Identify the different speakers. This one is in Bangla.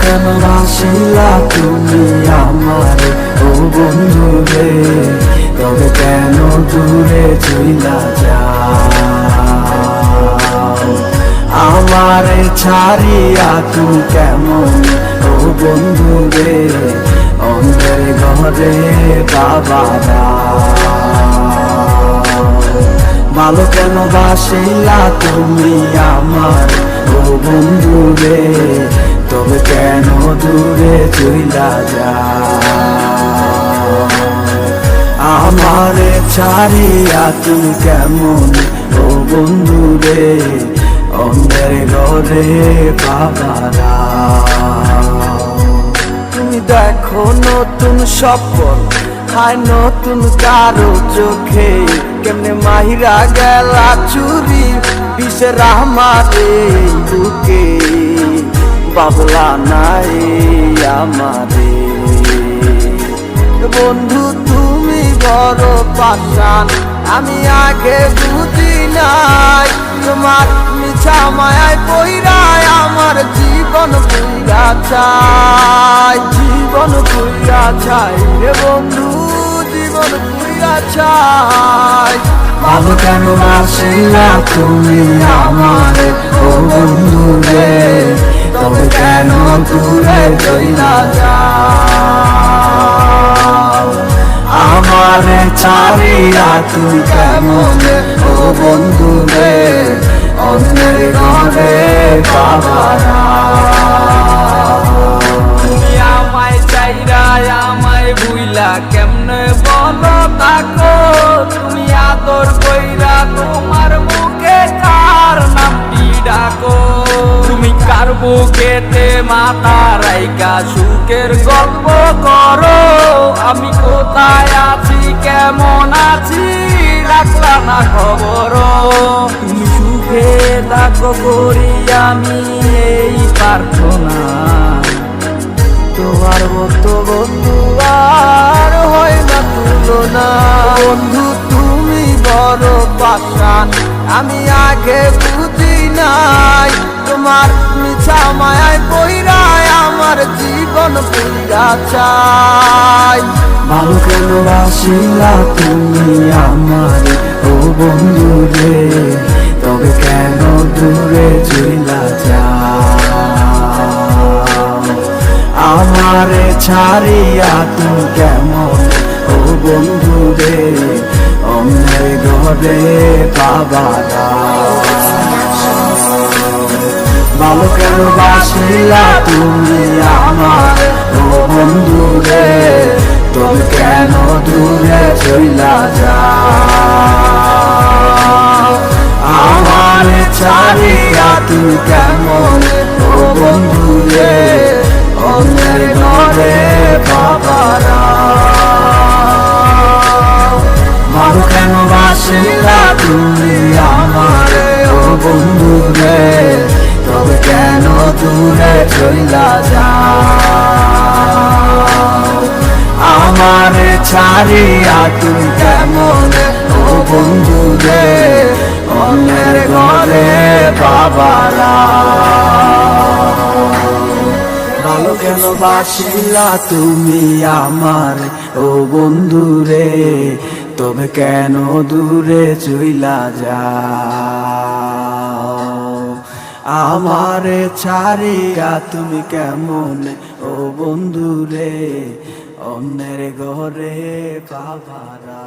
Speaker 1: কেন বাসিলা তুমি আমার ও বন্ধু রে, তবে কেন দূরে চইলা যাও? আমারে ছাড়িয়া তুমি কেমন ও বন্ধু রে, অন্ধের ঘরে বাবারা। ভালো কেন বাসিলা তুমি আমার ও বন্ধু রে, তবে কেন দূরে চইলা যাও? আমারে ছাড়িয়া তুমি কেমন ও বন্ধু রে, অন্ধের ঘরে বাবারা। তুমি দেখো নতুন স্বপ্ন হায় নতুন কারো চোখে, কেমনে মাহিরা গেলা চুরি বিষের আমারে বুকে, বাবলা নাই আমারে। বন্ধু তুমি বড় পাষাণ, আমি আগে বুঝি নাই, তোমার মিছা মায়ায় পইরায় আমার জীবন পুইরা চাই, জীবন পুইরা চাই রে বন্ধু, জীবন পুইরা চাই। ভালো কেন বাসিলা তুমি আমার ও বন্ধু রে, তবে কেন দূরে চইলা যাও? আমারে ছাড়িয়া তুমি কেমন ও বন্ধু রে, অন্যের ঘরে বাবারা।
Speaker 2: তুমি আমায় চাইরা আমায় ভুইলা কেমনে বলো থাকো, তুমি আদর কইরা তোমার মুখে কার নামটি ডাকো? তুমি কার বুকেতে মাথা রাইকা সুখের গল্প করো, আমি কোথায় আছি কেমন আছি রাখলা না খবর? তুমি সুখে থাকো করি আমি এই প্রার্থনা,
Speaker 1: তোমার মতো বন্ধু আর হয় না তুলনা। বন্ধু তুমি বড় পাষাণ, আমি আগে বুঝি নাই, তোমার মিছা মায়ায় পইরায় আমার জীবন পুইরা চাই। ভালো কেন বাসিলা তুমি আমার ও বন্ধু রে, তবে কেন দূরে চইলা যাও? আমারে ছাড়িয়া তুমি কেমন ও বন্ধু রে, অন্যের ঘরে বাবারা। ভালো কেন বাসিলা তুমি আমার ও বন্ধু রে, তবে কেন দূরে চইলা যাও? আমারে ছাড়িয়া তুমি কেমন ও বন্ধু রে, অন্যের ঘরে বাবারা। ভালো কেন বাসিলা তুমি আমার ও বন্ধু রে, তবে কেন দূরে চইলা যাও? আমারে ছাড়িয়া তুমি কেমন ও বন্ধু রে, অন্যের ঘরে বাবারা। ভালো কেন বাসিলা তুমি আমার ও বন্ধু রে, তবে কেন দূরে চইলা যাও? আমারে ছাড়িয়া তুমি কেমন ও বন্ধু রে, অন্যের ঘরে বাবারা।